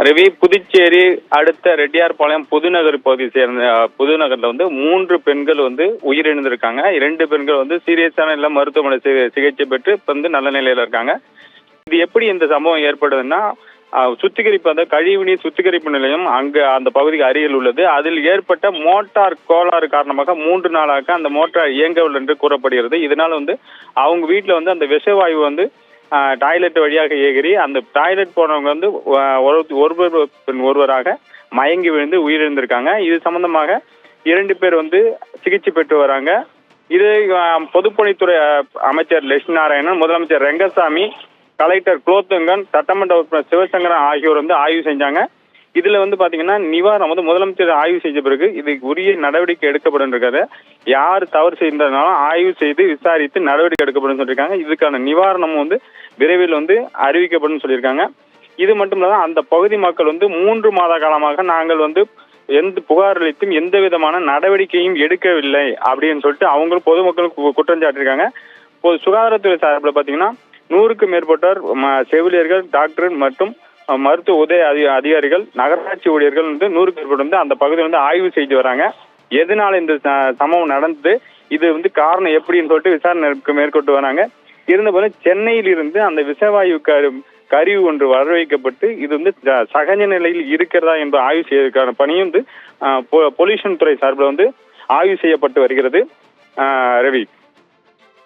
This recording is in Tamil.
ரவி, புதுச்சேரி அடுத்த ரெட்டியார்பாளையம் புதுநகர் பகுதியை சேர்ந்த புதுநகர்ல வந்து 3 பெண்கள் வந்து உயிரிழந்திருக்காங்க. 2 பெண்கள் வந்து சீரியஸான இல்ல மருத்துவமனை சிகிச்சை பெற்று இப்ப வந்து நல்ல நிலையில இருக்காங்க. இது எப்படி இந்த சம்பவம் ஏற்படுதுன்னா, சுத்திகரிப்பு அந்த கழிவுநீர் சுத்திகரிப்பு நிலையம் அங்க அந்த பகுதிக்கு அருகில் உள்ளது. அதில் ஏற்பட்ட மோட்டார் கோளாறு காரணமாக 3 நாளாக அந்த மோட்டார் இயங்கவில்லை என்று கூறப்படுகிறது. இதனால வந்து அவங்க வீட்டுல வந்து அந்த விஷவாயு வந்து டாய்லெட் வழியாக ஏகிறி அந்த டாய்லெட் போனவங்க வந்து ஒருவராக மயங்கி விழுந்து உயிரிழந்திருக்காங்க. இது சம்பந்தமாக 2 பேர் வந்து சிகிச்சை பெற்று வராங்க. இது பொதுப்பணித்துறை அமைச்சர் லட்சுமி நாராயணன், முதலமைச்சர் ரெங்கசாமி, கலெக்டர் குலோத்துங்கன், சட்டமன்ற உறுப்பினர் சிவசங்கரன் ஆகியோர் வந்து ஆய்வு செஞ்சாங்க. இதுல வந்து பாத்தீங்கன்னா நிவாரணம் வந்து முதலமைச்சர் ஆய்வு செய்த பிறகு இதுக்கு உரிய நடவடிக்கை எடுக்கப்படும் இருக்காரு. யார் தவறு செய்தனாலும் ஆய்வு செய்து விசாரித்து நடவடிக்கை எடுக்கப்படும் சொல்லியிருக்காங்க. இதுக்கான நிவாரணம் வந்து விரைவில் வந்து அறிவிக்கப்படும் சொல்லியிருக்காங்க. இது மட்டும் இல்லாம அந்த பகுதி மக்கள் வந்து 3 மாத காலமாக நாங்கள் வந்து எந்த புகார் அளித்தும் எந்த விதமான நடவடிக்கையும் எடுக்கவில்லை அப்படின்னு சொல்லிட்டு அவங்களும் பொதுமக்களுக்கு குற்றம் சாட்டியிருக்காங்க. சுகாதாரத்துறை சார்பில் பாத்தீங்கன்னா 100க்கும் மேற்பட்டோர் செவிலியர்கள், டாக்டர் மற்றும் மருத்துவ உதவி அதிகாரிகள், நகராட்சி ஊழியர்கள் வந்து 100க்கு மேற்பட்டு வந்து அந்த பகுதியில் வந்து ஆய்வு செய்து வராங்க. எதனால இந்த சம்பவம் நடந்தது, இது வந்து காரணம் எப்படின்னு சொல்லிட்டு விசாரணை மேற்கொண்டு வராங்க. இருந்தபோது சென்னையில் இருந்து அந்த விஷவாயு கருவி ஒன்று வரவைக்கப்பட்டு இது வந்து சகஜ நிலையில் இருக்கிறதா என்று ஆய்வு செய்வதற்கான பணியும் வந்து பொல்யூஷன் துறை சார்பில் வந்து ஆய்வு செய்யப்பட்டு வருகிறது. ரவி.